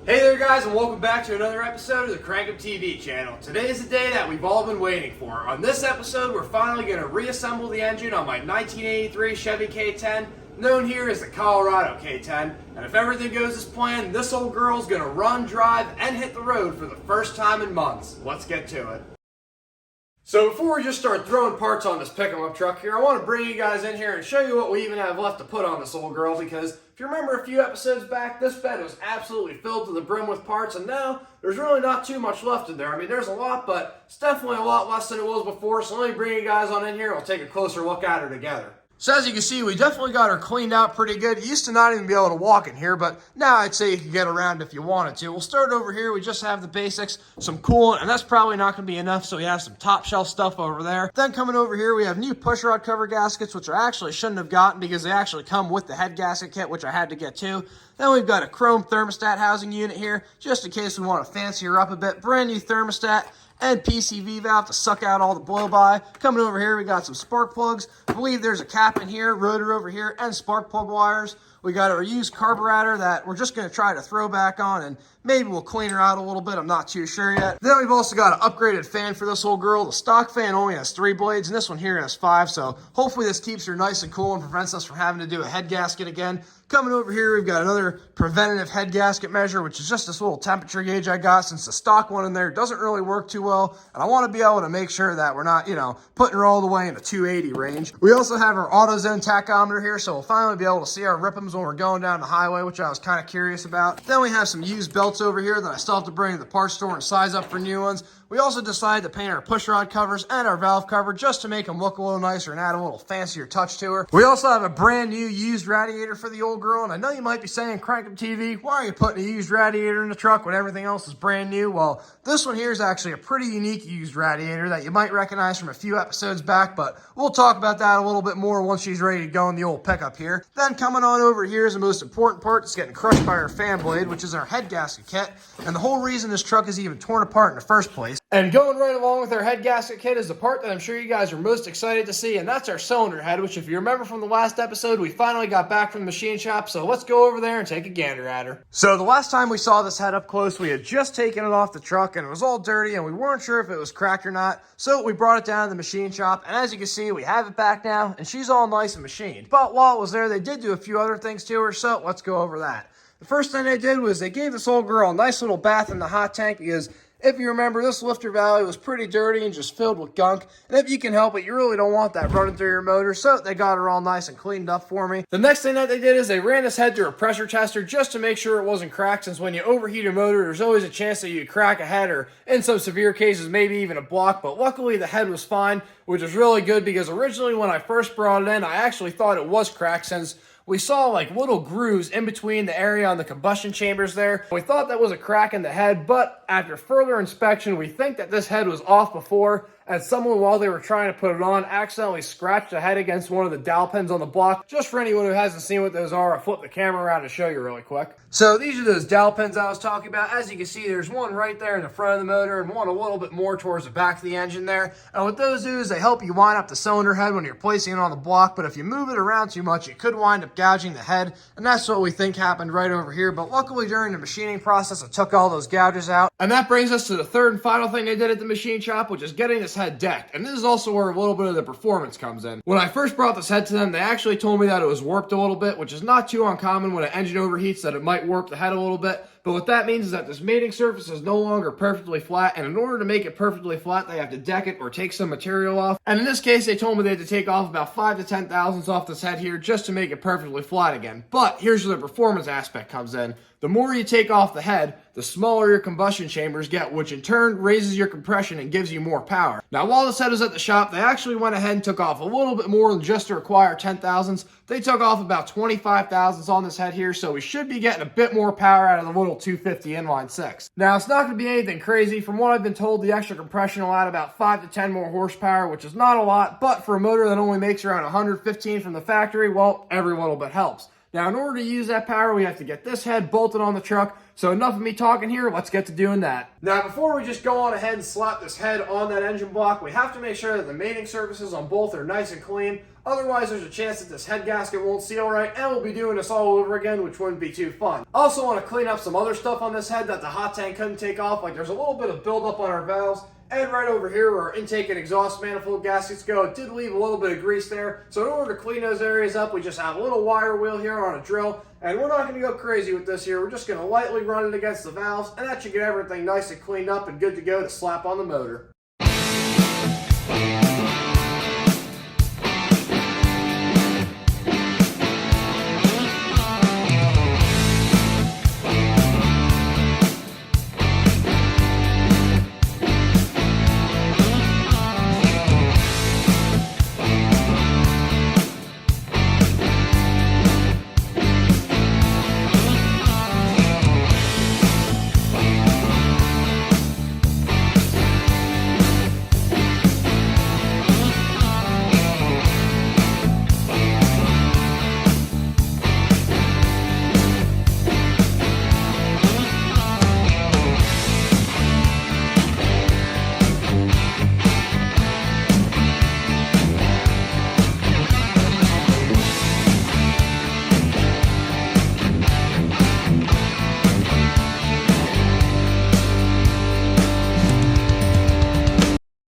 Hey there guys, and welcome back to another episode of the Crank Up TV channel. Today is the day that we've all been waiting for. On this episode, we're finally going to reassemble the engine on my 1983 Chevy K10, known here as the Colorado K10. And if everything goes as planned, this old girl's going to run, drive, and hit the road for the first time in months. Let's get to it. So before we just start throwing parts on this pick-em-up truck here, I want to bring you guys in here and show you what we even have left to put on this old girl, because if you remember a few episodes back, this bed was absolutely filled to the brim with parts, and now there's really not too much left in there. I mean, there's a lot, but it's definitely a lot less than it was before, so let me bring you guys on in here and we'll take a closer look at her together. So as you can see, we definitely got her cleaned out pretty good. You used to not even be able to walk in here, but now I'd say you can get around if you wanted to. We'll start over here. We just have the basics, some coolant, and that's probably not going to be enough, so we have some top shelf stuff over there. Then coming over here, we have new push rod cover gaskets, which I actually shouldn't have gotten because they actually come with the head gasket kit, which I had to get too. Then we've got a chrome thermostat housing unit here, just in case we want to fancy her up a bit. Brand new thermostat and PCV valve to suck out all the blow-by. Coming over here, we got some spark plugs. I believe there's a cap in here, rotor over here, and spark plug wires. We got our used carburetor that we're just going to try to throw back on, and maybe we'll clean her out a little bit. I'm not too sure yet. Then we've also got an upgraded fan for this old girl. The stock fan only has 3 blades, and this one here has 5, so hopefully this keeps her nice and cool and prevents us from having to do a head gasket again. Coming over here, we've got another preventative head gasket measure, which is just this little temperature gauge I got, since the stock one in there doesn't really work too well, and I want to be able to make sure that we're not, putting her all the way in the 280 range. We also have our AutoZone tachometer here, so we'll finally be able to see our rip'ems when we're going down the highway, which I was kind of curious about. Then we have some used belts over here that I still have to bring to the parts store and size up for new ones. We also decided to paint our push rod covers and our valve cover just to make them look a little nicer and add a little fancier touch to her. We also have a brand new used radiator for the old girl, and I know you might be saying, Crank Up TV, why are you putting a used radiator in the truck when everything else is brand new? Well, this one here is actually a pretty unique used radiator that you might recognize from a few episodes back, but we'll talk about that a little bit more once she's ready to go in the old pickup here. Then coming on over here is the most important part that's getting crushed by our fan blade, which is our head gasket kit, and the whole reason this truck is even torn apart in the first place. And going right along with our head gasket kit is the part that I'm sure you guys are most excited to see, and that's our cylinder head, which if you remember from the last episode, we finally got back from the machine shop, so let's go over there and take a gander at her. So the last time we saw this head up close, we had just taken it off the truck, and it was all dirty, and we weren't sure if it was cracked or not, so we brought it down to the machine shop, and as you can see, we have it back now, and she's all nice and machined. But while it was there, they did do a few other things to her, so let's go over that. The first thing they did was they gave this old girl a nice little bath in the hot tank, because if you remember, this lifter valley was pretty dirty and just filled with gunk. And if you can help it, you really don't want that running through your motor. So they got her all nice and cleaned up for me. The next thing that they did is they ran this head through a pressure tester just to make sure it wasn't cracked, since when you overheat a motor, there's always a chance that you crack a head, or in some severe cases, maybe even a block. But luckily the head was fine, which is really good, because originally when I first brought it in, I actually thought it was cracked, since we saw like little grooves in between the area on the combustion chambers there. We thought that was a crack in the head, but after further inspection, we think that this head was off before, and someone, while they were trying to put it on, accidentally scratched the head against one of the dowel pins on the block. Just for anyone who hasn't seen what those are, I'll flip the camera around to show you really quick. So these are those dowel pins I was talking about. As you can see, there's one right there in the front of the motor and one a little bit more towards the back of the engine there. And what those do is they help you line up the cylinder head when you're placing it on the block, but if you move it around too much, it could wind up gouging the head, and that's what we think happened right over here. But luckily during the machining process, I took all those gouges out. And that brings us to the third and final thing they did at the machine shop, which is getting this head decked. And this is also where a little bit of the performance comes in. When I first brought this head to them, they actually told me that it was warped a little bit, which is not too uncommon when an engine overheats, that it might warp the head a little bit. But what that means is that this mating surface is no longer perfectly flat, and in order to make it perfectly flat, they have to deck it or take some material off. And in this case, they told me they had to take off about 5 to 10 thousandths off this head here just to make it perfectly flat again. But here's where the performance aspect comes in. The more you take off the head, the smaller your combustion chambers get, which in turn raises your compression and gives you more power. Now, while this head was at the shop, they actually went ahead and took off a little bit more than just to require 10 thousandths. They took off about 25 thousandths on this head here, so we should be getting a bit more power out of the little 250 inline six. Now, it's not going to be anything crazy. From what I've been told, the extra compression will add about 5 to 10 more horsepower, which is not a lot, but for a motor that only makes around 115 from the factory, well, every little bit helps. Now, in order to use that power, we have to get this head bolted on the truck. So enough of me talking here, let's get to doing that. Now, before we just go on ahead and slap this head on that engine block, we have to make sure that the mating surfaces on both are nice and clean. Otherwise, there's a chance that this head gasket won't seal right, and we'll be doing this all over again, which wouldn't be too fun. I also want to clean up some other stuff on this head that the hot tank couldn't take off. Like there's a little bit of buildup on our valves, and right over here where our intake and exhaust manifold gaskets go, it did leave a little bit of grease there. So in order to clean those areas up, we just have a little wire wheel here on a drill, and we're not going to go crazy with this here. We're just going to lightly run it against the valves, and that should get everything nice and cleaned up and good to go to slap on the motor.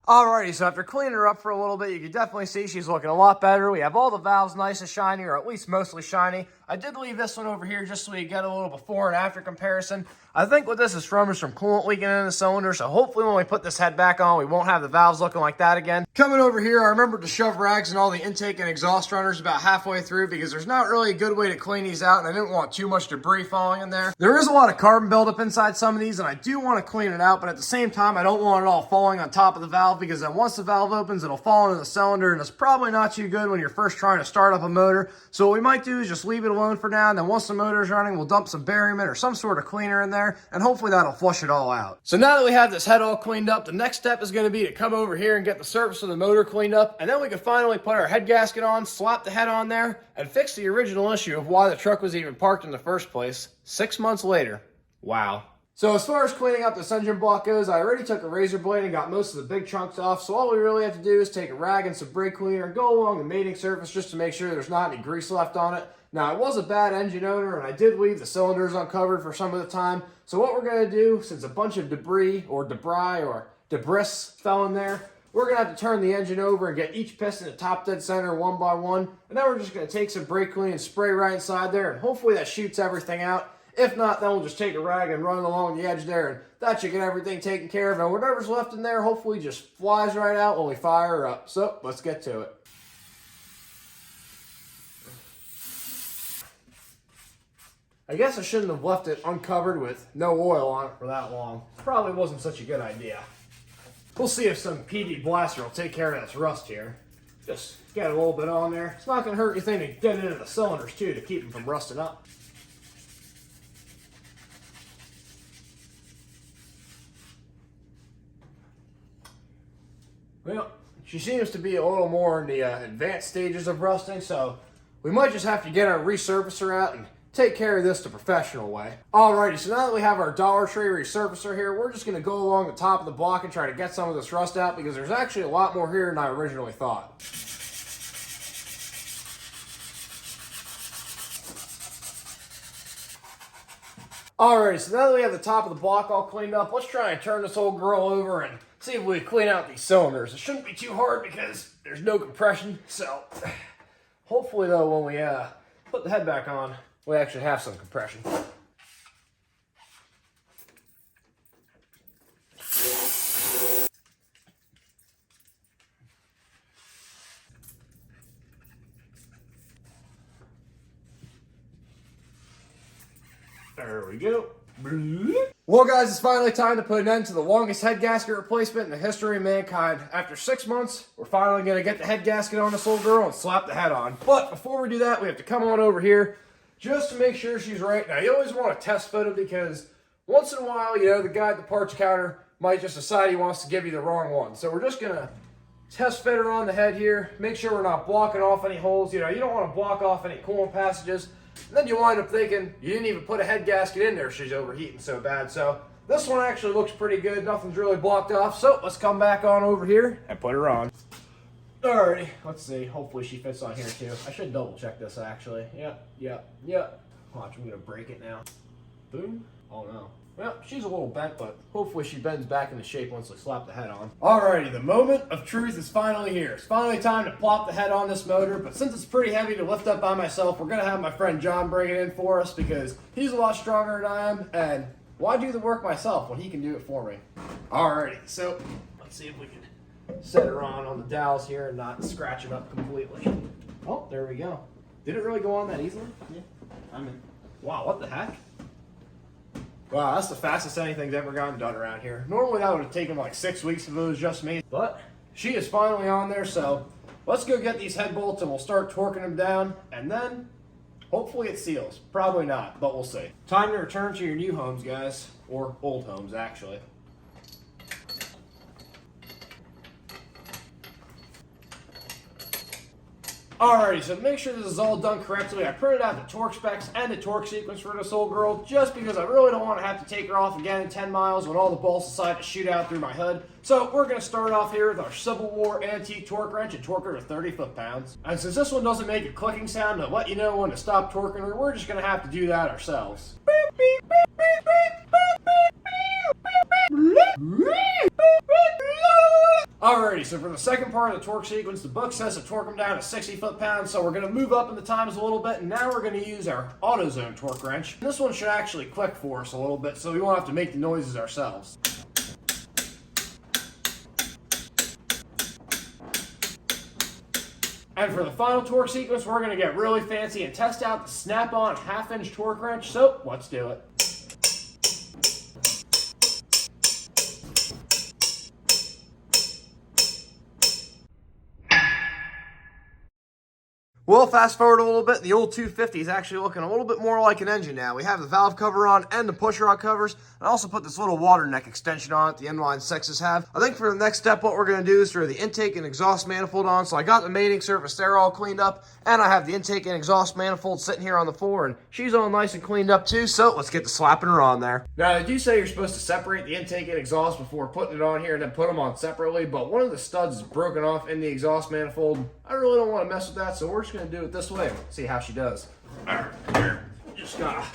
Alrighty, so after cleaning her up for a little bit, you can definitely see she's looking a lot better. We have all the valves nice and shiny, or at least mostly shiny. I did leave this one over here just so you get a little before and after comparison. I think what this is from coolant leaking in the cylinder, so hopefully when we put this head back on, we won't have the valves looking like that again. Coming over here, I remembered to shove rags in all the intake and exhaust runners about halfway through because there's not really a good way to clean these out, and I didn't want too much debris falling in there. There is a lot of carbon buildup inside some of these, and I do want to clean it out, but at the same time, I don't want it all falling on top of the valve because then once the valve opens, it'll fall into the cylinder, and it's probably not too good when you're first trying to start up a motor. So what we might do is just leave it alone for now, and then once the motor's running, we'll dump some barium or some sort of cleaner in there, and hopefully that'll flush it all out. So now that we have this head all cleaned up, the next step is going to be to come over here and get the surface of the motor cleaned up, and then we can finally put our head gasket on, slap the head on there, and fix the original issue of why the truck was even parked in the first place 6 months later. Wow. So as far as cleaning up this engine block goes, I already took a razor blade and got most of the big chunks off, so all we really have to do is take a rag and some brake cleaner and go along the mating surface just to make sure there's not any grease left on it. Now, it was a bad engine owner, and I did leave the cylinders uncovered for some of the time, so what we're going to do, since a bunch of debris fell in there, we're going to have to turn the engine over and get each piston at top dead center one by one, and then we're just going to take some brake clean and spray right inside there, and hopefully that shoots everything out. If not, then we'll just take a rag and run it along the edge there, and that should get everything taken care of, and whatever's left in there hopefully just flies right out when we fire her up. So, let's get to it. I guess I shouldn't have left it uncovered with no oil on it for that long. Probably wasn't such a good idea. We'll see if some PD blaster will take care of this rust here. Just get a little bit on there. It's not going to hurt anything to get into the cylinders too to keep them from rusting up. Well, she seems to be a little more in the advanced stages of rusting, so we might just have to get our resurfacer out and take care of this the professional way. Alrighty, so now that we have our Dollar Tree resurfacer here, we're just going to go along the top of the block and try to get some of this rust out because there's actually a lot more here than I originally thought. Alrighty, so now that we have the top of the block all cleaned up, let's try and turn this whole girl over and see if we clean out these cylinders. It shouldn't be too hard because there's no compression, so hopefully though when we put the head back on, we actually have some compression. There we go. Well guys, it's finally time to put an end to the longest head gasket replacement in the history of mankind. After 6 months, we're finally going to get the head gasket on this little girl and slap the head on. But before we do that, we have to come on over here just to make sure she's right. Now, you always want to test fit it because once in a while, you know, the guy at the parts counter might just decide he wants to give you the wrong one. So we're just going to test fit her on the head here, make sure we're not blocking off any holes. You know, you don't want to block off any coolant passages. And then you wind up thinking you didn't even put a head gasket in there, she's overheating so bad. So this one actually looks pretty good. Nothing's really blocked off. So let's come back on over here and put her on. Alrighty, let's see. Hopefully she fits on here too. I should double check this actually. Yep. Watch, I'm gonna break it now. Boom. Oh no. Well, she's a little bent, but hopefully she bends back into shape once I slap the head on. Alrighty, the moment of truth is finally here. It's finally time to plop the head on this motor, but since it's pretty heavy to lift up by myself, we're gonna have my friend John bring it in for us because he's a lot stronger than I am, and why do the work myself when he can do it for me? Alrighty, so let's see if we can set her on the dowels here and not scratch it up completely. Oh, there we go. Did it really go on that easily? Yeah, I'm in. Wow, what the heck? Wow, that's the fastest anything's ever gotten done around here. Normally that would have taken like 6 weeks if it was just me. But she is finally on there, so let's go get these head bolts and we'll start torquing them down. And then hopefully it seals. Probably not, but we'll see. Time to return to your new homes, guys. Or old homes, actually. Alrighty, so to make sure this is all done correctly, I printed out the torque specs and the torque sequence for this old girl just because I really don't want to have to take her off again in 10 miles when all the bolts decide to shoot out through my hood. So we're going to start off here with our Civil War antique torque wrench and torque her to 30 foot-pounds. And since this one doesn't make a clicking sound to let you know when to stop torquing her, we're just going to have to do that ourselves. Alrighty, so for the second part of the torque sequence, the book says to torque them down to 60 foot-pounds, so we're going to move up in the times a little bit, and now we're going to use our AutoZone torque wrench. This one should actually click for us a little bit, so we won't have to make the noises ourselves. And for the final torque sequence, we're going to get really fancy and test out the snap-on half-inch torque wrench, so let's do it. Well, fast forward a little bit, the old 250 is actually looking a little bit more like an engine now. We have the valve cover on and the push rod covers. I also put this little water neck extension on it the inline sixes have. I think for the next step, what we're going to do is throw the intake and exhaust manifold on. So I got the mating surface there all cleaned up, and I have the intake and exhaust manifold sitting here on the floor, and she's all nice and cleaned up too, so let's get to slapping her on there. Now, they do say you're supposed to separate the intake and exhaust before putting it on here and then put them on separately, but one of the studs is broken off in the exhaust manifold. I really don't want to mess with that, so we're just going to do it this way. See how she does. All right, here. Just gotta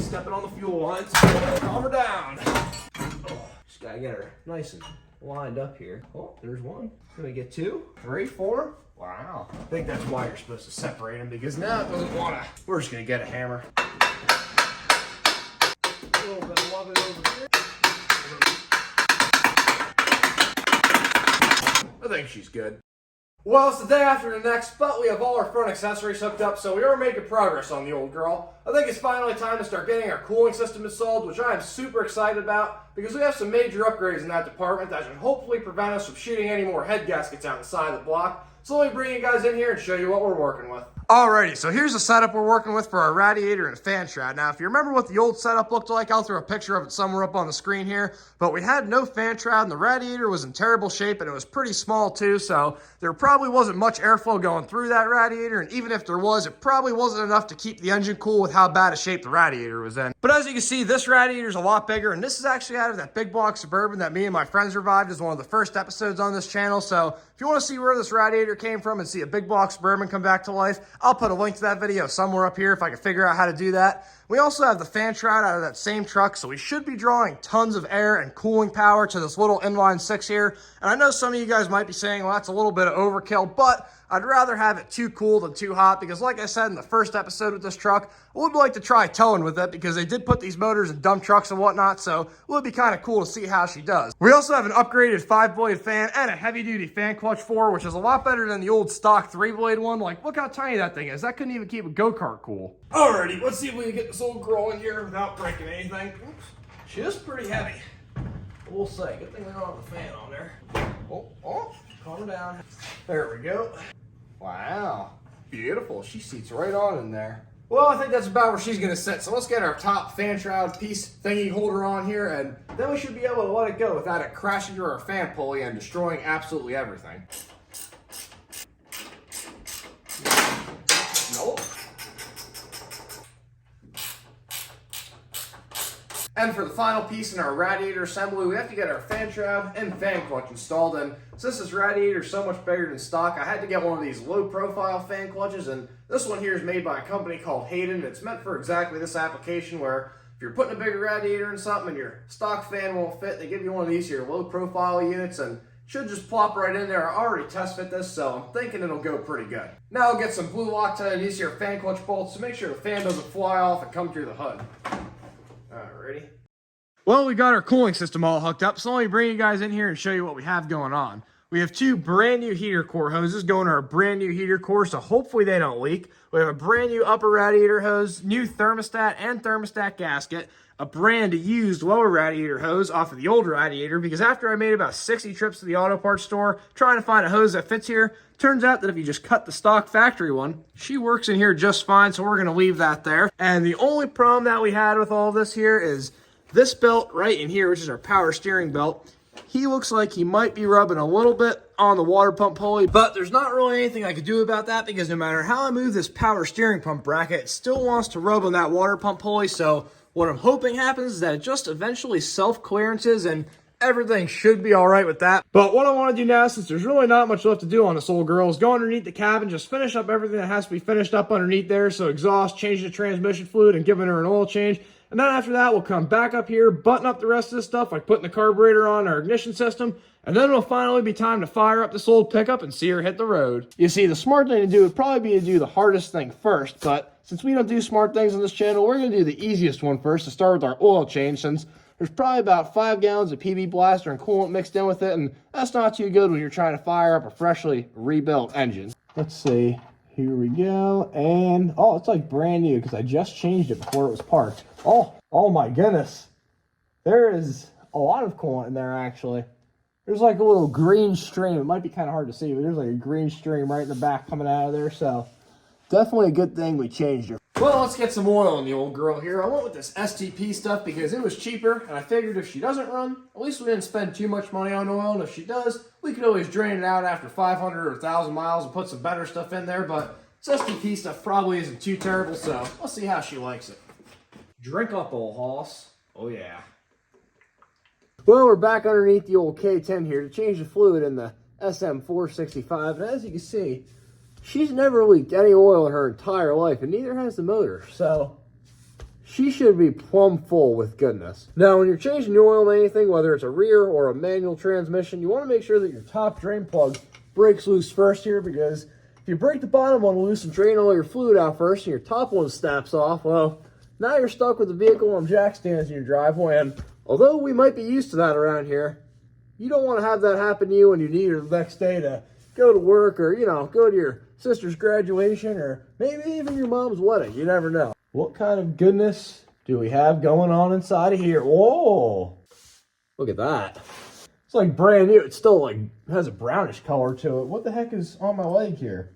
step it on the fuel lines. Calm her down. Oh, just gotta get her nice and lined up here. Oh, there's one. Gonna get 2, 3, 4. Wow. I think that's why you're supposed to separate them, because now it doesn't want to. We're just gonna get a hammer. A little bit of love it over here. I think she's good. Well, it's the day after the next, but we have all our front accessories hooked up, so we are making progress on the old girl. I think it's finally time to start getting our cooling system installed, which I am super excited about, because we have some major upgrades in that department that should hopefully prevent us from shooting any more head gaskets out the side of the block. So let me bring you guys in here and show you what we're working with. Alrighty, so here's the setup we're working with for our radiator and fan shroud. Now, if you remember what the old setup looked like, I'll throw a picture of it somewhere up on the screen here. But we had no fan shroud, and the radiator was in terrible shape, and it was pretty small too, so there probably wasn't much airflow going through that radiator, and even if there was, it probably wasn't enough to keep the engine cool with how bad a shape the radiator was in. But as you can see, this radiator is a lot bigger, and this is actually out of that big block Suburban that me and my friends revived as one of the first episodes on this channel. So if you want to see where this radiator came from and see a big block Suburban come back to life, I'll put a link to that video somewhere up here if I can figure out how to do that. We also have the fan shroud out of that same truck, so we should be drawing tons of air and cooling power to this little inline 6 here. And I know some of you guys might be saying, well, that's a little bit of overkill, but I'd rather have it too cool than too hot, because like I said in the first episode with this truck, I would like to try towing with it, because they did put these motors in dump trucks and whatnot, so it would be kind of cool to see how she does. We also have an upgraded 5-blade fan and a heavy-duty fan clutch 4, which is a lot better than the old stock 3-blade one. Like, look how tiny that thing is. That couldn't even keep a go-kart cool. Alrighty, let's see if we can get this old girl in here without breaking anything. Oops. She is pretty heavy. We'll say. Good thing we don't have the fan on there. Oh, calm her down. There we go. Wow, beautiful. She seats right on in there. Well, I think that's about where she's gonna sit. So let's get our top fan shroud piece thingy holder on here, and then we should be able to let it go without it crashing through our fan pulley and destroying absolutely everything. Nope. And for the final piece in our radiator assembly, we have to get our fan shroud and fan clutch installed. And since this radiator is so much bigger than stock, I had to get one of these low profile fan clutches, and this one here is made by a company called Heidlas. It's meant for exactly this application where if you're putting a bigger radiator in something and your stock fan won't fit, they give you one of these here low profile units and should just plop right in there. I already test fit this, so I'm thinking it'll go pretty good. Now I'll get some blue Loctite on these here fan clutch bolts to make sure the fan doesn't fly off and come through the hood. Alrighty. Well, we got our cooling system all hooked up, so let me bring you guys in here and show you what we have going on. We have two brand new heater core hoses going to our brand new heater core, so hopefully they don't leak. We have a brand new upper radiator hose, new thermostat and thermostat gasket, a brand used lower radiator hose off of the old radiator, because after I made about 60 trips to the auto parts store trying to find a hose that fits here, turns out that if you just cut the stock factory one, she works in here just fine, so we're going to leave that there. And the only problem that we had with all this here is this belt right in here, which is our power steering belt. He looks like he might be rubbing a little bit on the water pump pulley, but there's not really anything I could do about that because no matter how I move this power steering pump bracket, it still wants to rub on that water pump pulley. So what I'm hoping happens is that it just eventually self-clearances and everything should be all right with that. But what I want to do now, since there's really not much left to do on this old girl, is go underneath the cabin, just finish up everything that has to be finished up underneath there. So exhaust, changing the transmission fluid, and giving her an oil change. And then after that, we'll come back up here, button up the rest of this stuff, like putting the carburetor on our ignition system, and then it'll finally be time to fire up this old pickup and see her hit the road. You see, the smart thing to do would probably be to do the hardest thing first, but since we don't do smart things on this channel, we're going to do the easiest one first to start with our oil change, since there's probably about 5 gallons of PB Blaster and coolant mixed in with it, and that's not too good when you're trying to fire up a freshly rebuilt engine. Let's see. Here we go, and oh, it's like brand new because I just changed it before it was parked. Oh my goodness. There is a lot of coolant in there, actually. There's like a little green stream. It might be kind of hard to see, but there's like a green stream right in the back coming out of there, so definitely a good thing we changed her. Well, let's get some oil on the old girl here. I went with this STP stuff because it was cheaper, and I figured if she doesn't run, at least we didn't spend too much money on oil, and if she does, we could always drain it out after 500 or 1,000 miles and put some better stuff in there, but this STP stuff probably isn't too terrible, so let's see how she likes it. Drink up, old hoss. Oh, yeah. Well, we're back underneath the old K10 here to change the fluid in the SM465, and as you can see, she's never leaked any oil in her entire life, and neither has the motor, so she should be plumb full with goodness. Now, when you're changing the oil in anything, whether it's a rear or a manual transmission, you want to make sure that your top drain plug breaks loose first here, because if you break the bottom one loose and drain all your fluid out first and your top one snaps off, well, now you're stuck with the vehicle on jack stands in your driveway, and although we might be used to that around here, you don't want to have that happen to you when you need her the next day to go to work or, you know, go to your sister's graduation or maybe even your mom's wedding. You never know. What kind of goodness do we have going on inside of here? Whoa! Look at that. It's like brand new. It still like has a brownish color to it. What the heck is on my leg here?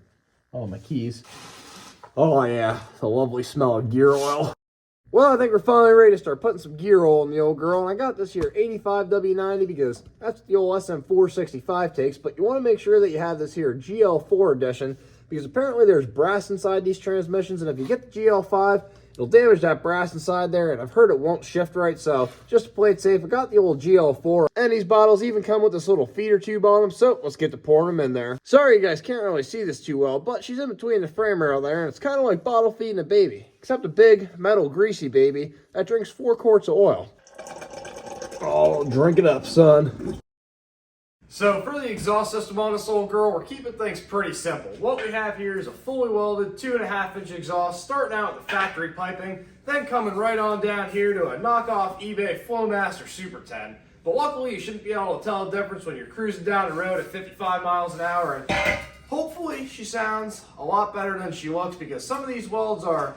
Oh, my keys. Oh yeah, the lovely smell of gear oil. Well, I think we're finally ready to start putting some gear oil in the old girl, and I got this here 85W90 because that's what the old SM465 takes, but you want to make sure that you have this here GL4 edition because apparently there's brass inside these transmissions, and if you get the GL5, it'll damage that brass inside there, and I've heard it won't shift right, so just to play it safe, I got the old GL4, and these bottles even come with this little feeder tube on them, so let's get to pouring them in there. Sorry you guys can't really see this too well, but she's in between the frame rail there, and it's kind of like bottle feeding a baby, except a big, metal, greasy baby that drinks 4 quarts of oil. Oh, drink it up, son. So for the exhaust system on this old girl, we're keeping things pretty simple. What we have here is a fully welded 2.5-inch exhaust, starting out with the factory piping, then coming right on down here to a knockoff eBay Flowmaster Super 10. But luckily you shouldn't be able to tell the difference when you're cruising down the road at 55 miles an hour, and hopefully she sounds a lot better than she looks because some of these welds are,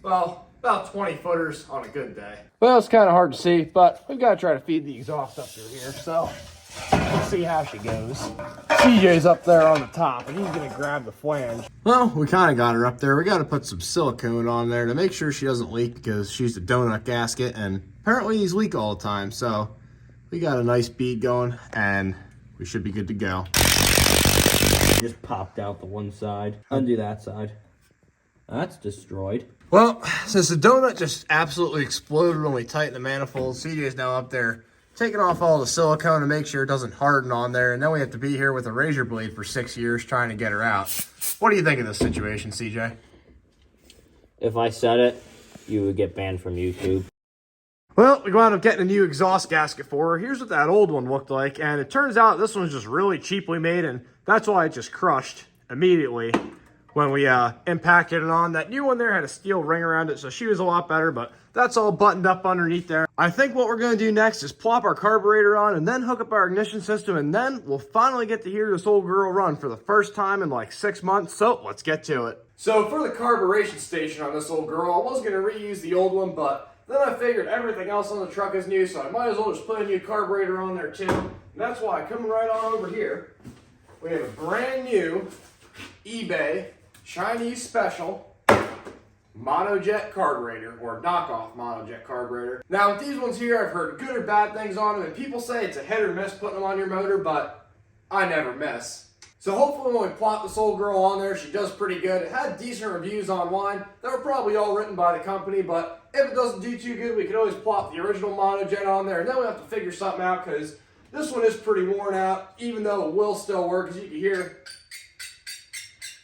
well, about 20 footers on a good day. Well, it's kind of hard to see, but we've got to try to feed the exhaust up through here, so let's see how she goes. CJ's up there on the top, and he's going to grab the flange. Well, we kind of got her up there. We got to put some silicone on there to make sure she doesn't leak because she's a donut gasket, and apparently these leak all the time. So we got a nice bead going, and we should be good to go. Just popped out the one side. Undo that side. That's destroyed. Well, since the donut just absolutely exploded when we tightened the manifold, CJ's now up there taking off all the silicone to make sure it doesn't harden on there, and then we have to be here with a razor blade for 6 years trying to get her out. What do you think of this situation, CJ? If I said it, you would get banned from YouTube. Well, we wound up getting a new exhaust gasket for her. Here's what that old one looked like, and it turns out this one's just really cheaply made, and that's why it just crushed immediately when we impacted it on. That new one there had a steel ring around it, so she was a lot better, but that's all buttoned up underneath there. I think what we're going to do next is plop our carburetor on and then hook up our ignition system, and then we'll finally get to hear this old girl run for the first time in like 6 months, so let's get to it. So for the carburation station on this old girl, I was going to reuse the old one, but then I figured everything else on the truck is new, so I might as well just put a new carburetor on there too. And that's why, coming right on over here, we have a brand new eBay Chinese special monojet carburetor, or knockoff monojet carburetor. Now with these ones here, I've heard good or bad things on them, and people say it's a hit or miss putting them on your motor, but I never miss. So hopefully when we plop this old girl on there, she does pretty good. It had decent reviews online. They were probably all written by the company, but if it doesn't do too good, we could always plop the original monojet on there, and then we have to figure something out, because this one is pretty worn out, even though it will still work, as you can hear.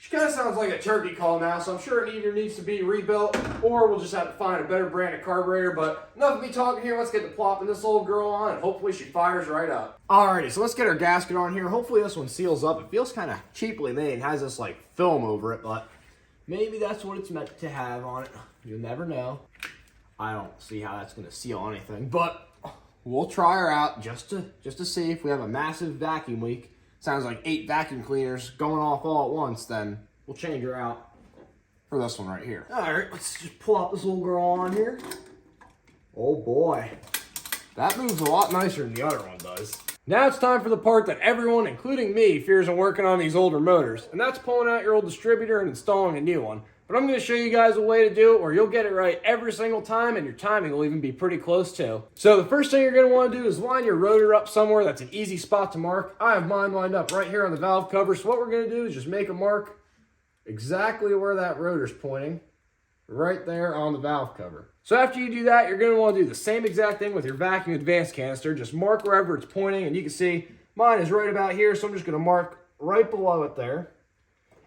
She kind of sounds like a turkey call now, so I'm sure it either needs to be rebuilt, or we'll just have to find a better brand of carburetor. But enough of me talking here, let's get to plopping this old girl on, and hopefully she fires right up. Alrighty, so let's get our gasket on here. Hopefully this one seals up. It feels kind of cheaply made and has this like film over it, but maybe that's what it's meant to have on it. You'll never know. I don't see how that's going to seal anything, but we'll try her out just to see if we have a massive vacuum leak. Sounds like 8 vacuum cleaners going off all at once, then we'll change her out for this one right here. All right, let's just pull up this little girl on here. Oh boy, that moves a lot nicer than the other one does. Now it's time for the part that everyone, including me, fears in working on these older motors, and that's pulling out your old distributor and installing a new one. But I'm going to show you guys a way to do it where you'll get it right every single time, and your timing will even be pretty close too. So the first thing you're going to want to do is line your rotor up somewhere that's an easy spot to mark. I have mine lined up right here on the valve cover, so what we're going to do is just make a mark exactly where that rotor's pointing, right there on the valve cover. So after you do that, you're going to want to do the same exact thing with your vacuum advance canister. Just mark wherever it's pointing, and you can see mine is right about here, so I'm just going to mark right below it there.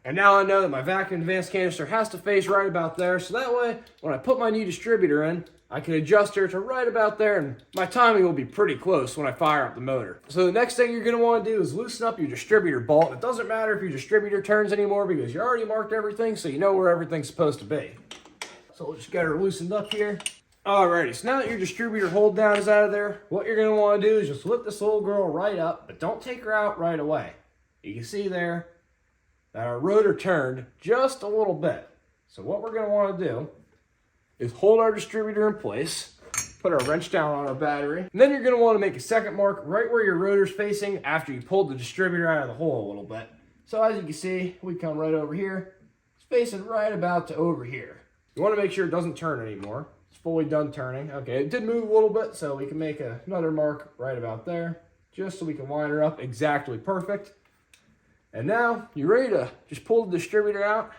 And now I know that my vacuum advance canister has to face right about there, so that way, when I put my new distributor in, I can adjust her to right about there, and my timing will be pretty close when I fire up the motor. So the next thing you're going to want to do is loosen up your distributor bolt. It doesn't matter if your distributor turns anymore because you already marked everything, so you know where everything's supposed to be. So we'll just get her loosened up here. Alrighty, so now that your distributor hold down is out of there, what you're going to want to do is just lift this little girl right up, but don't take her out right away. You can see there that our rotor turned just a little bit. So what we're going to want to do is hold our distributor in place, put our wrench down on our battery, and then you're going to want to make a second mark right where your rotor's facing after you pulled the distributor out of the hole a little bit. So as you can see, we come right over here. It's facing right about to over here. You want to make sure it doesn't turn anymore. It's fully done turning. Okay, it did move a little bit, so we can make another mark right about there, just so we can line her up exactly perfect. And now you're ready to just pull the distributor out,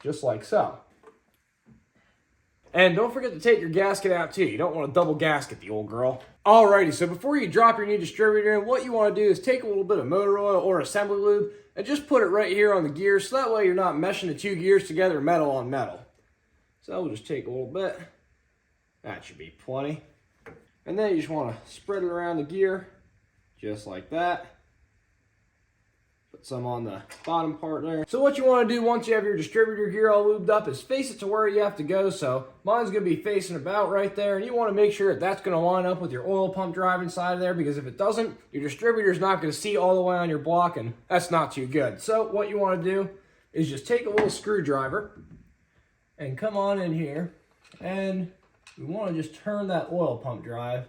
just like so. And don't forget to take your gasket out too. You don't want to double gasket the old girl. Alrighty, so before you drop your new distributor in, what you want to do is take a little bit of motor oil or assembly lube and just put it right here on the gears, so that way you're not meshing the two gears together metal on metal. So we'll just take a little bit. That should be plenty. And then you just want to spread it around the gear, just like that. Put some on the bottom part there. So what you want to do once you have your distributor gear all lubed up is face it to where you have to go. So mine's going to be facing about right there, and you want to make sure that that's going to line up with your oil pump drive inside of there, because if it doesn't, your distributor's not going to see all the way on your block, and that's not too good. So what you want to do is just take a little screwdriver and come on in here, and we want to just turn that oil pump drive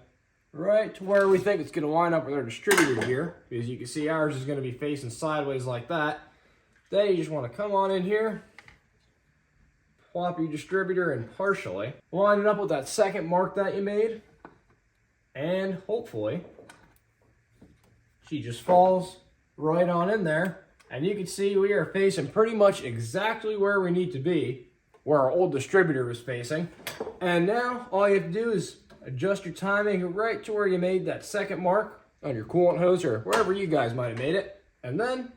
right to where we think it's going to line up with our distributor gear, because you can see ours is going to be facing sideways like that. Then you just want to come on in here, plop your distributor in partially, line it up with that second mark that you made, and hopefully she just falls right on in there. And you can see we are facing pretty much exactly where we need to be where our old distributor was facing. And now all you have to do is adjust your timing right to where you made that second mark on your coolant hose or wherever you guys might have made it. And then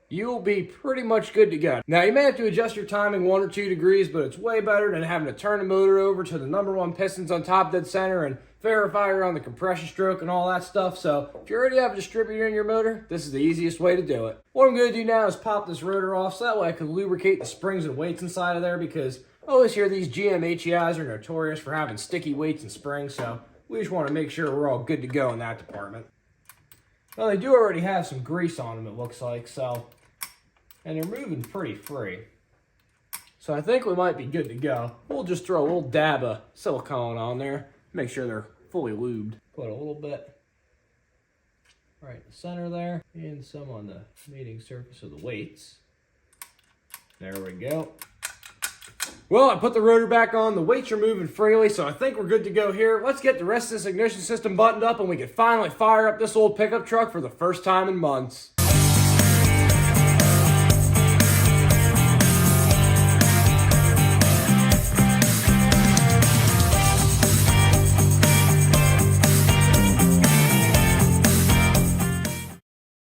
you'll be pretty much good to go. Now you may have to adjust your timing 1 or 2 degrees, but it's way better than having to turn the motor over to the #1 pistons on top dead center and verify you're on the compression stroke and all that stuff. So if you already have a distributor in your motor, this is the easiest way to do it. What I'm gonna do now is pop this rotor off so that way I can lubricate the springs and weights inside of there, because I always hear these GM HEIs are notorious for having sticky weights and springs, so we just wanna make sure we're all good to go in that department. Well, they do already have some grease on them, it looks like, so, and they're moving pretty free. So I think we might be good to go. We'll just throw a little dab of silicone on there, make sure they're fully lubed. Put a little bit right in the center there, and some on the mating surface of the weights. There we go. Well, I put the rotor back on, the weights are moving freely, so I think we're good to go here. Let's get the rest of this ignition system buttoned up and we can finally fire up this old pickup truck for the first time in months.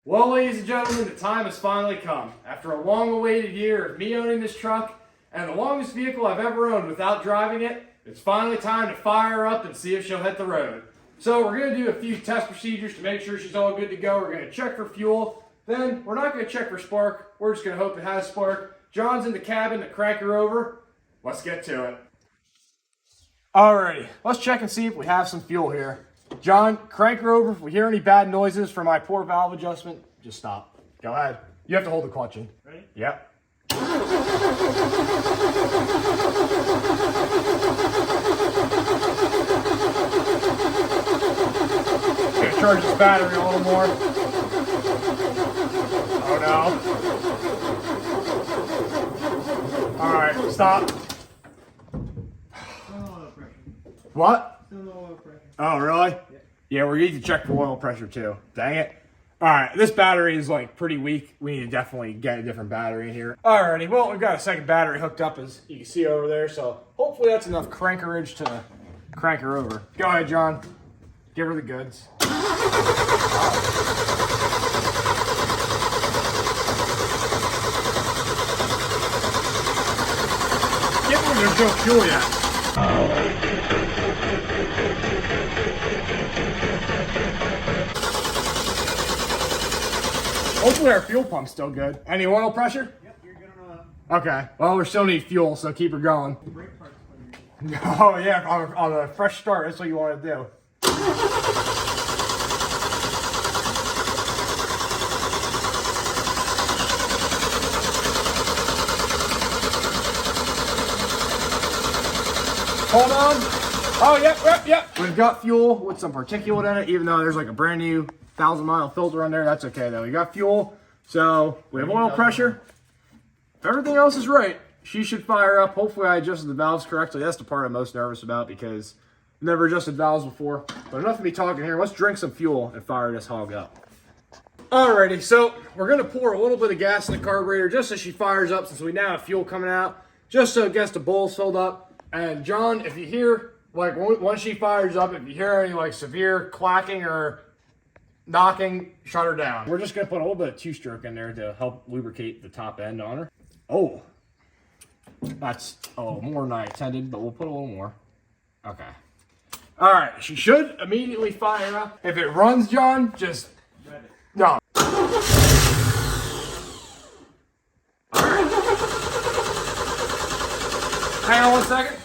Well, ladies and gentlemen, the time has finally come. After a long-awaited year of me owning this truck, and the longest vehicle I've ever owned without driving it, it's finally time to fire her up and see if she'll hit the road. So we're going to do a few test procedures to make sure she's all good to go. We're going to check for fuel. Then we're not going to check for spark. We're just going to hope it has spark. John's in the cabin to crank her over. Let's get to it. Alrighty, let's check and see if we have some fuel here. John, crank her over. If we hear any bad noises from my poor valve adjustment, just stop. Go ahead. You have to hold the clutch in. Ready? Yep. Gonna charge this battery a little more. Oh no. Alright, stop. What? Oh, really? Yeah, we need to check for oil pressure too. Dang it. Alright, this battery is like pretty weak. We need to definitely get a different battery in here. Alrighty, well, we've got a second battery hooked up, as you can see over there, so hopefully that's enough crankerage to crank her over. Go ahead, John. Give her the goods. Get one, there's no fuel yet. Hopefully our fuel pump's still good. Any oil pressure? Yep, you're good on oil. Okay. Well, we still need fuel, so keep her going. The brake part's funny. Oh yeah, on a fresh start, that's what you want to do. Hold on. Oh, yep. We've got fuel with some particulate in it, even though there's like a brand new 1,000-mile filter on there. That's okay though. We got fuel, so we have oil pressure. If everything else is right, she should fire up. Hopefully I adjusted the valves correctly. That's the part I'm most nervous about because I've never adjusted valves before. But enough of me talking here. Let's drink some fuel and fire this hog up. Alrighty, so we're gonna pour a little bit of gas in the carburetor just so she fires up, since we now have fuel coming out, just so it gets the bowls filled up. And John, if you hear, like once she fires up, if you hear any like severe clacking or knocking, shut her down. We're just gonna put a little bit of 2-stroke in there to help lubricate the top end on her. Oh, that's more than I intended, but we'll put a little more. Okay. All right, she should immediately fire up. If it runs, John, just no. All right. Hang on 1 second.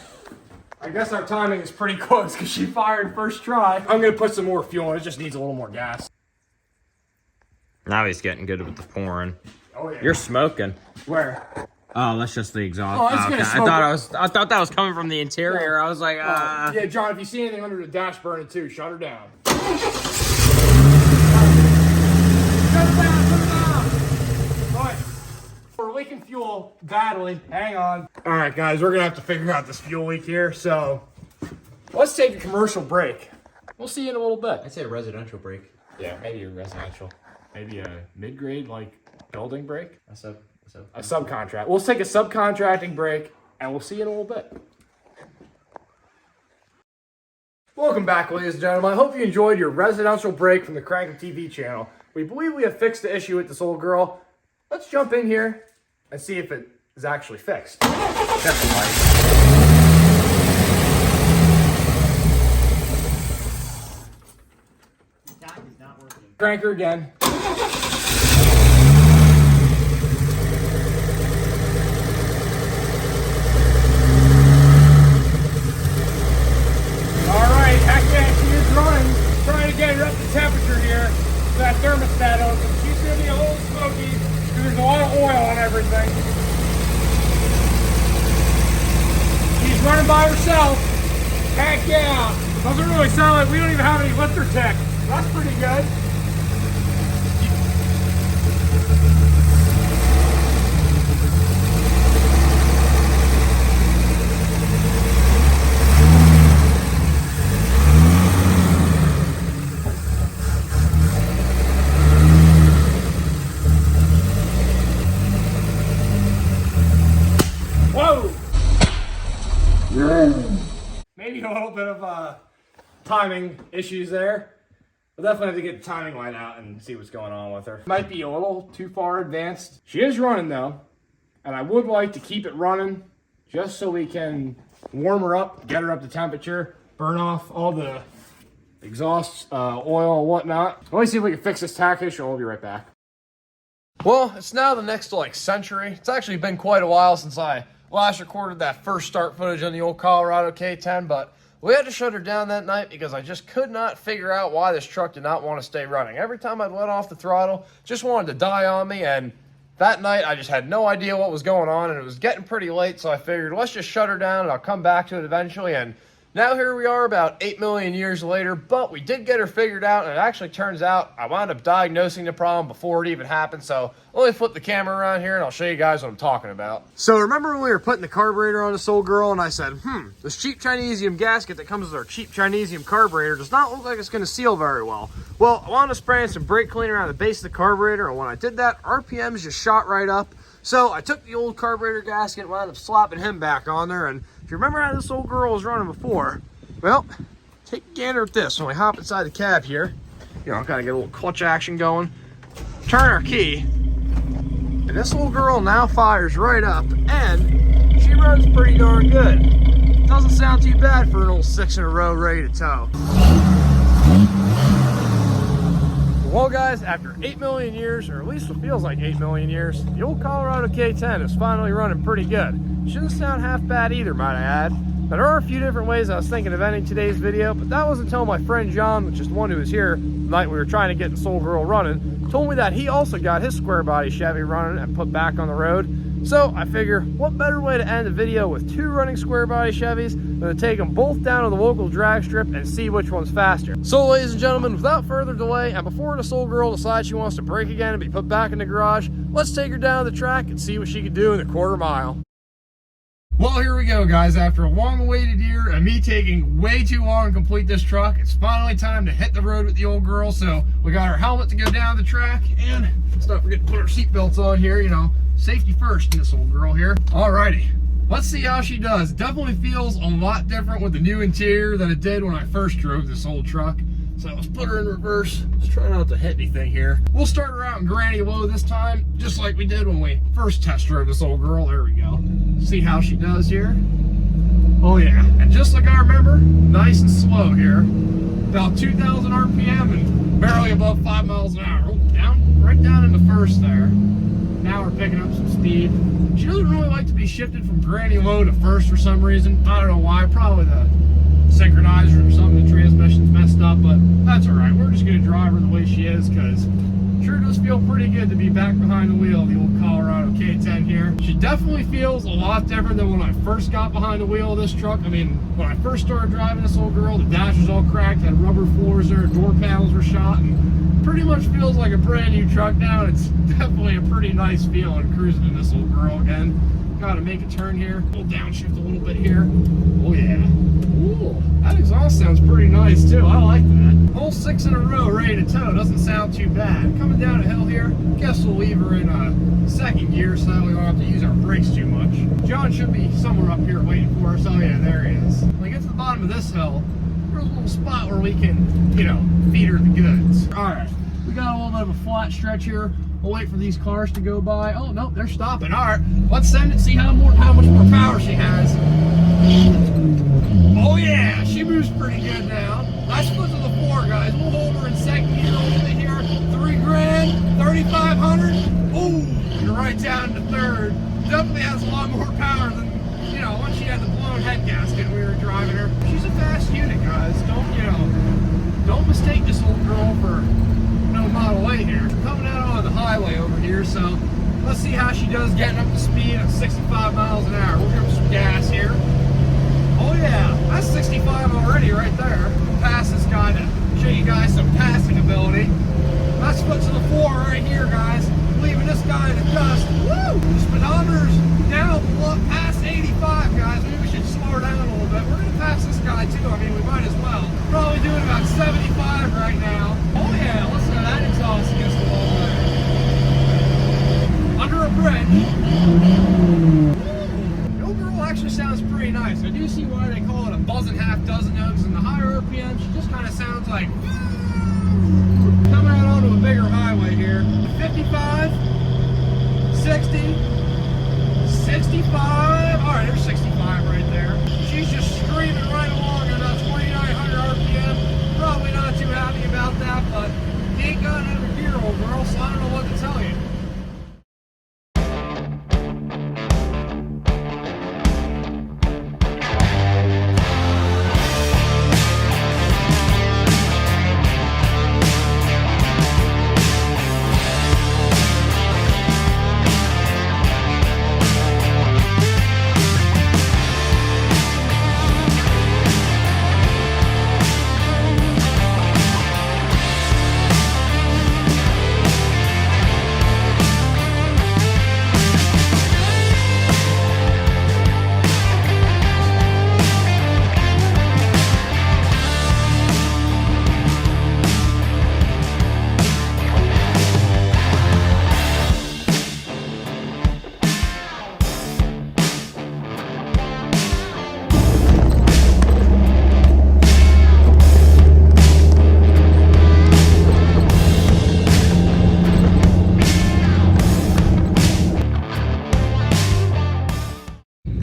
I guess our timing is pretty close because she fired first try. I'm gonna put some more fuel in. It just needs a little more gas. Now he's getting good with the pouring. Oh yeah. You're smoking. Where? Oh, that's just the exhaust. Oh, I was gonna smoke I thought that was coming from the interior. I was like, Yeah, John, if you see anything under the dash burning too, shut her down. Shut her down. All right. We're leaking fuel badly. Hang on. All right, guys, we're gonna have to figure out this fuel leak here. So let's take a commercial break. We'll see you in a little bit. I'd say a residential break. Yeah, maybe a residential. Maybe a mid-grade, like, building break. So A subcontract. We'll take a subcontracting break. and we'll see you in a little bit. Welcome back, ladies and gentlemen. I hope you enjoyed your residential break from the Crank Up TV channel. We believe we have fixed the issue with this old girl. Let's jump in here and see if it is actually fixed. That's the light. Crank her again. Alright, heck yeah, she is running. Trying to get her up to temperature here. So that thermostat open. She's gonna be a little smoky because there's a lot of oil on everything. She's running by herself. Heck yeah. Doesn't really sound like we don't even have any lifter tech. That's pretty good. Whoa! Maybe a little bit of timing issues there. We'll definitely have to get the timing light out and see what's going on with her. Might be a little too far advanced. She is running though, and I would like to keep it running just so we can warm her up, get her up to temperature, burn off all the exhaust oil and whatnot. Let me see if we can fix this tack issue. I'll be right back. Well, it's now the next century. It's actually been quite a while since I last recorded that first start footage on the old Colorado K10, but we had to shut her down that night because I just could not figure out why this truck did not want to stay running. Every time I'd let off the throttle, just wanted to die on me, and that night I just had no idea what was going on, and it was getting pretty late, so I figured let's just shut her down and I'll come back to it eventually. And now here we are about 8 million years later, but we did get her figured out, and it actually turns out I wound up diagnosing the problem before it even happened. So let me flip the camera around here and I'll show you guys what I'm talking about. So remember when we were putting the carburetor on this old girl and I said, this cheap Chinesium gasket that comes with our cheap Chinesium carburetor does not look like it's going to seal very well. Well, I wound up spraying some brake cleaner on the base of the carburetor, and when I did that, RPMs just shot right up. So I took the old carburetor gasket and wound up slapping him back on there. And if you remember how this old girl was running before, well, take a gander at this. When we hop inside the cab here, you know, kind of get a little clutch action going, turn our key, and this little girl now fires right up, and she runs pretty darn good. Doesn't sound too bad for an old 6 in a row ready to tow. Well guys, after 8 million years, or at least it feels like 8 million years, the old Colorado K10 is finally running pretty good. Shouldn't sound half bad either, might I add. Now, there are a few different ways I was thinking of ending today's video, but that was until my friend John, which is the one who was here the night we were trying to get this old girl running, told me that he also got his Squarebody Chevy running and put back on the road. So I figure, what better way to end the video with 2 running Squarebody Chevys than to take them both down to the local drag strip and see which one's faster. So ladies and gentlemen, without further delay, and before this old girl decides she wants to brake again and be put back in the garage, let's take her down to the track and see what she can do in the quarter mile. Well, here we go, guys. After a long-awaited year and me taking way too long to complete this truck, it's finally time to hit the road with the old girl. So we got our helmet to go down the track, and let's not forget to put our seatbelts on here, you know, safety first in this old girl here. Alrighty, let's see how she does. It definitely feels a lot different with the new interior than it did when I first drove this old truck. So let's put her in reverse. Let's try not to hit anything here. We'll start her out in granny low this time, just like we did when we first test drove this old girl. There we go. See how she does here. Oh yeah, and just like I remember, nice and slow here. About 2,000 RPM and barely above 5 miles an hour. Oh, down, right down in the first there. Now we're picking up some speed. She doesn't really like to be shifted from granny low to first for some reason. I don't know why, probably the synchronizer or something, the transmission's messed up, but that's alright. We're just going to drive her the way she is, because it sure does feel pretty good to be back behind the wheel of the old Colorado K10 here. She definitely feels a lot different than when I first got behind the wheel of this truck. I mean, when I first started driving this old girl, the dash was all cracked, had rubber floors there, door panels were shot, and pretty much feels like a brand new truck now. It's definitely a pretty nice feeling cruising in this old girl again. Gotta make a turn here. We'll downshift a little bit here. Oh yeah. Ooh, that exhaust sounds pretty nice too. I like that. Whole 6 in a row ready to tow. Doesn't sound too bad. Coming down a hill here. Guess we'll leave her in second gear so that we don't have to use our brakes too much. John should be somewhere up here waiting for us. Oh yeah, there he is. When we get to the bottom of this hill, there's a little spot where we can, you know, feed her the goods. All right, we got a little bit of a flat stretch here. We'll wait for these cars to go by. Oh, no, they're stopping. All right, let's send it, see how much more power she has. Oh, yeah, she moves pretty good now. Let's put to the 4, guys. We'll hold her in second gear a little bit here. $3 grand, 3,500. Oh, you're right down to third. Definitely has a lot more power than, you know, once she had the blown head gasket when we were driving her. She's a fast unit, guys. Don't mistake this old girl for no Model 8 here. Coming out on the highway over here, so let's see how she does getting up to speed at 65 miles an hour. We'll give her some gas here. Oh yeah, that's 65 already right there. Pass this guy to show you guys some passing ability. Let's put to the 4 right here, guys. Leaving this guy in the dust. Woo! The speedometer's down past 85, guys. Maybe we should slow her down a little bit. We're gonna pass this guy too. I mean, we might as well. Probably doing about 75 right now. Oh yeah, listen to that exhaust against the wall there. Under a bridge. The old girl actually sounds pretty nice. I do see why they call it a buzzing half dozen though, because in the higher RPM, she just kind of sounds like coming out onto a bigger highway here. 55, 60, 65. All right, there's 65 right there. She's just screaming right along at about 2,900 RPM. Probably not too happy about that, but you ain't got another gear, old girl, so I don't know what to tell you.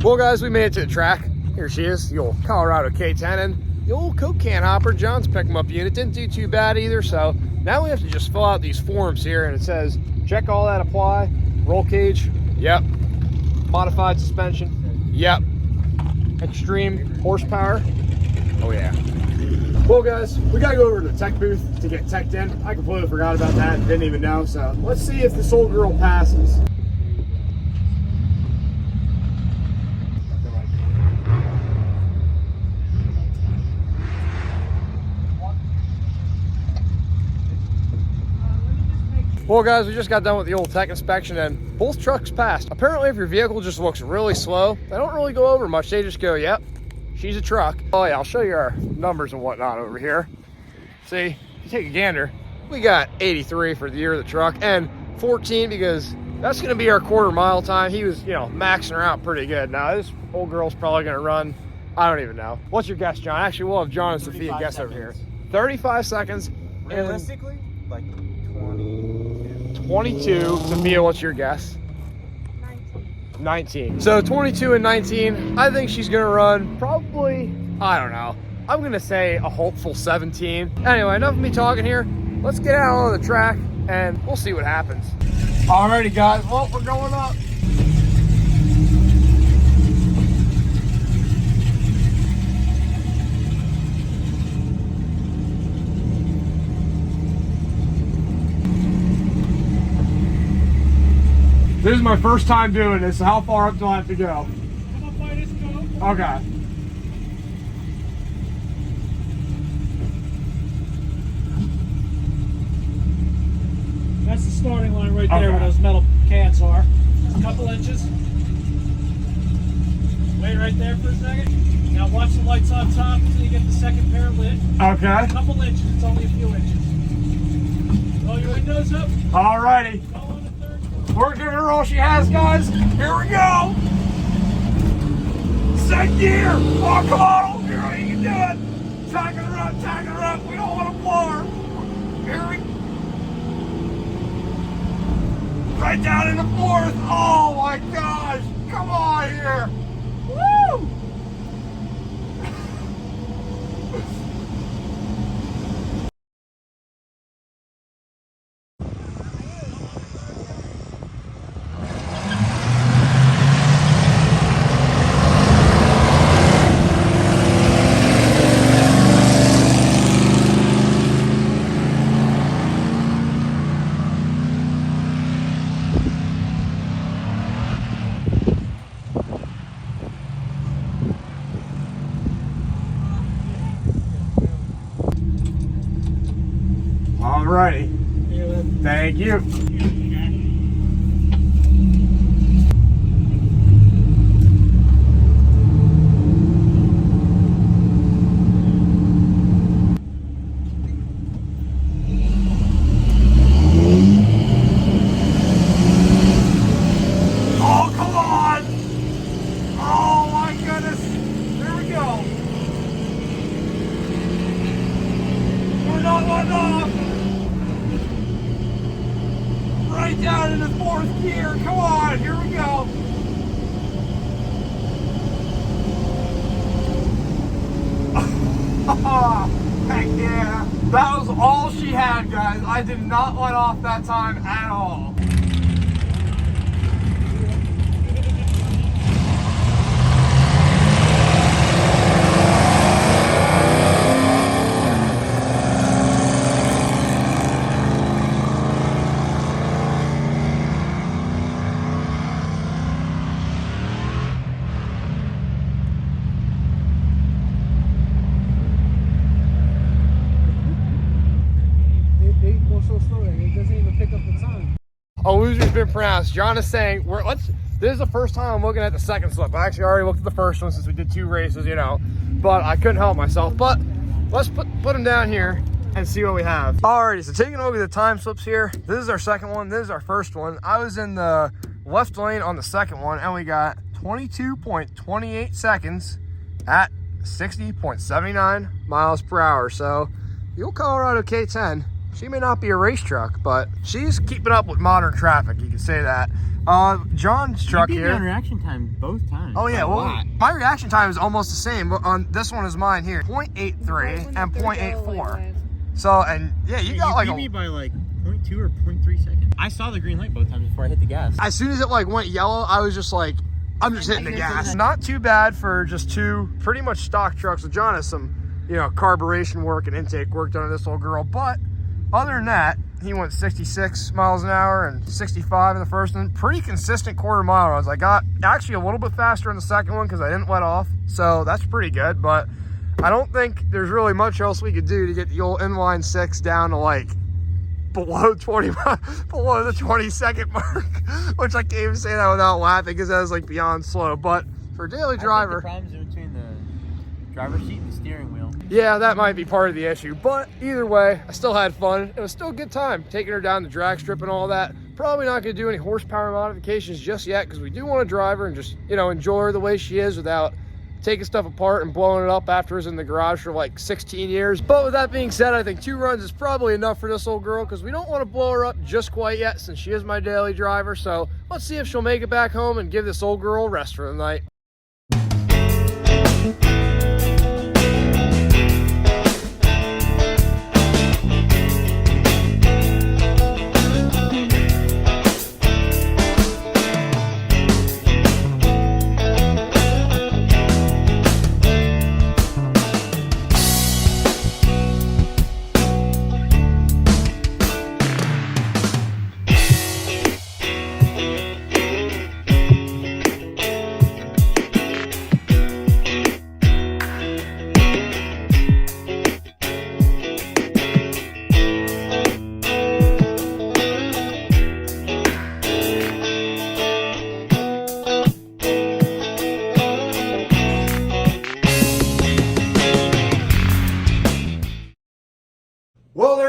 Well guys, we made it to the track. Here she is, the old Colorado K10, and the old Coke can hopper. John's pick 'em up unit. Didn't do too bad either, so now we have to just fill out these forms here, and it says, check all that, apply, roll cage, yep, modified suspension, yep, extreme horsepower, oh yeah. Well guys, we gotta go over to the tech booth to get teched in. I completely forgot about that, didn't even know, so let's see if this old girl passes. Well guys, we just got done with the old tech inspection and both trucks passed. Apparently if your vehicle just looks really slow, they don't really go over much. They just go, yep, she's a truck. Oh yeah, I'll show you our numbers and whatnot over here. See, if you take a gander, we got 83 for the year of the truck and 14 because that's gonna be our quarter mile time. He was, you know, maxing her out pretty good. Now this old girl's probably gonna run, I don't even know. What's your guess, John? Actually, we'll have John and Sophia guess over here. 35 seconds. Realistically, like 22. Sophia, what's your guess? 19. So 22 and 19. I think she's gonna run probably, I don't know. I'm gonna say a hopeful 17. Anyway, enough of me talking here. Let's get out on the track and we'll see what happens. Alrighty guys, well, we're going up. This is my first time doing this, so how far up do I have to go? Come up by this go. Okay. That's the starting line right there Okay. where those metal cans are. A couple inches. Wait right there for a second. Now watch the lights on top until you get the second pair lit. Okay. A couple inches, it's only a few inches. Roll your windows up. Alrighty. Go on the third floor. We're giving her all she has, guys. Here we go. Second gear. Oh, come on, old girl. You can do it. Tagging her up, tagging her up. We don't want to blow her. Here we go. Right down in the fourth. Oh my gosh. Come on here. Woo! Alrighty. Thank you. Oh, come on! Oh my goodness! Here we go. We're not letting off. Right down in the fourth gear. Come on, here we go. Heck yeah. That was all she had, guys. I did not let off that time at all. They go so slow, it doesn't even pick up the time. A loser's been pronounced. John is saying, this is the first time I'm looking at the second slip. I actually already looked at the first one since we did 2 races, you know, but I couldn't help myself. But let's put them down here and see what we have. Alrighty, so taking a look at the time slips here. This is our second one. This is our first one. I was in the left lane on the second one, and we got 22.28 seconds at 60.79 miles per hour. So the old Colorado K10, she may not be a race truck, but she's keeping up with modern traffic. You can say that. John's truck You beat me on here. reaction time both times. Oh yeah, By a well, lot. my reaction time is almost the same, but on this one is mine here, 0.83 and 0.84. So, and yeah, you got like beat me by like 0.2 or 0.3 seconds. I saw the green light both times before I hit the gas. as soon as it like went yellow, I was just like, I'm just hitting the gas. Not too bad for just 2 pretty much stock trucks. So John has some, you know, carburation work and intake work done on this little girl, but other than that, he went 66 miles an hour and 65 in the first one. Pretty consistent quarter mile runs. I got actually a little bit faster in the second one because I didn't let off. So that's pretty good, but I don't think there's really much else we could do to get the old inline 6 down to like below 20, below the 20-second mark, which I can't even say that without laughing because that was like beyond slow. But for a daily driver, I think the problems are between the driver's seat and the steering wheel. yeah, that might be part of the issue, but either way, I still had fun. It was still a good time taking her down the drag strip and all that. Probably not going to do any horsepower modifications just yet because we do want to drive her and just, you know, enjoy her the way she is without taking stuff apart and blowing it up after it's in the garage for like 16 years. But with that being said, I think 2 runs is probably enough for this old girl because we don't want to blow her up just quite yet since she is my daily driver. So let's see if she'll make it back home and give this old girl a rest for the night.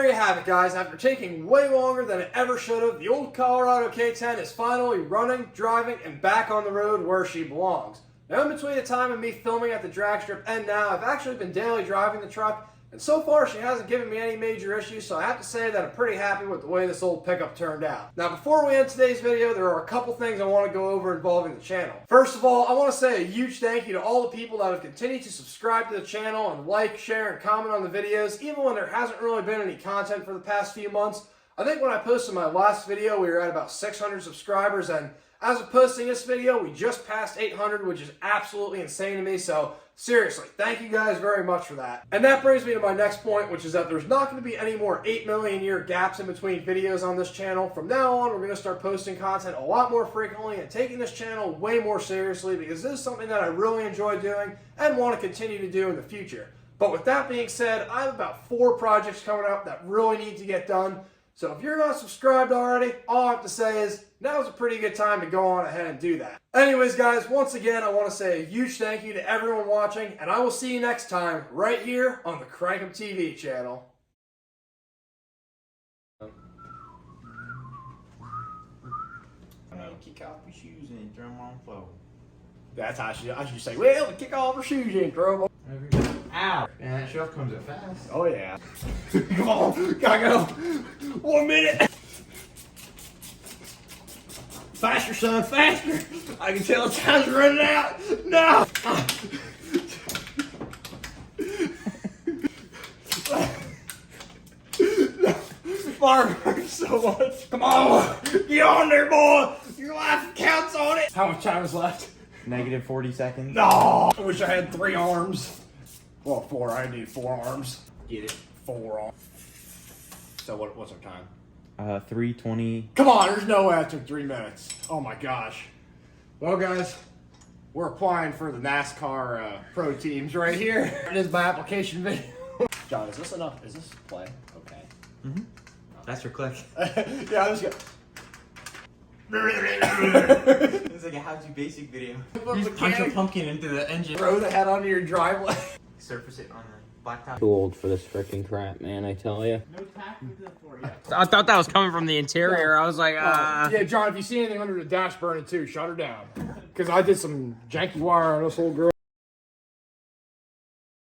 you have it, guys. After taking way longer than it ever should have, the old Colorado K10 is finally running, driving, and back on the road where she belongs. Now, in between the time of me filming at the drag strip and now, I've actually been daily driving the truck, and so far she hasn't given me any major issues, so I have to say that I'm pretty happy with the way this old pickup turned out. Now, before we end today's video, there are a couple things I want to go over involving the channel. First of all, I want to say a huge thank you to all the people that have continued to subscribe to the channel and like, share, and comment on the videos, even when there hasn't really been any content for the past few months. I think when I posted my last video, we were at about 600 subscribers, and as of posting this video, we just passed 800, which is absolutely insane to me, so seriously, thank you guys very much for that. And that brings me to my next point, which is that there's not going to be any more 8 million year gaps in between videos on this channel. From now on, we're going to start posting content a lot more frequently and taking this channel way more seriously, because this is something that I really enjoy doing and want to continue to do in the future. But with that being said, I have about 4 projects coming up that really need to get done. So if you're not subscribed already, all I have to say is now's a pretty good time to go on ahead and do that. Anyways, guys, once again, I want to say a huge thank you to everyone watching, and I will see you next time right here on the Crank 'Em TV channel. Kick off your shoes and throw them on the floor. That's how I should say, well, kick off your shoes in, throw them. Ow! And that shelf comes up fast. Oh, yeah. Come on, gotta go. 1 minute. Faster, son, faster. I can tell time's running out. No. Farm hurts so much. Come on, get on there, boy. Your life counts on it. How much time is left? Negative 40 seconds. No. I wish I had 3 arms. Well, 4. I need 4 arms. Get it. 4 arms. So what's our time? 3:20. Come on, there's no way I took 3 minutes. Oh my gosh. Well, guys, we're applying for the NASCAR pro teams right here. It is my application video. John, is this enough? Is this play? Okay. Mm-hmm. That's your click. Yeah, I'm just gonna. It's like a how-to basic video. You just punch a pumpkin into the engine. Throw the head onto your driveway. Surface it on the blacktop. Too old for this freaking crap, man, I tell you. No tack with the floor yet. I thought that was coming from the interior. I was like, Yeah, John, if you see anything under the dash burning too, shut her down. Because I did some janky wire on this old girl.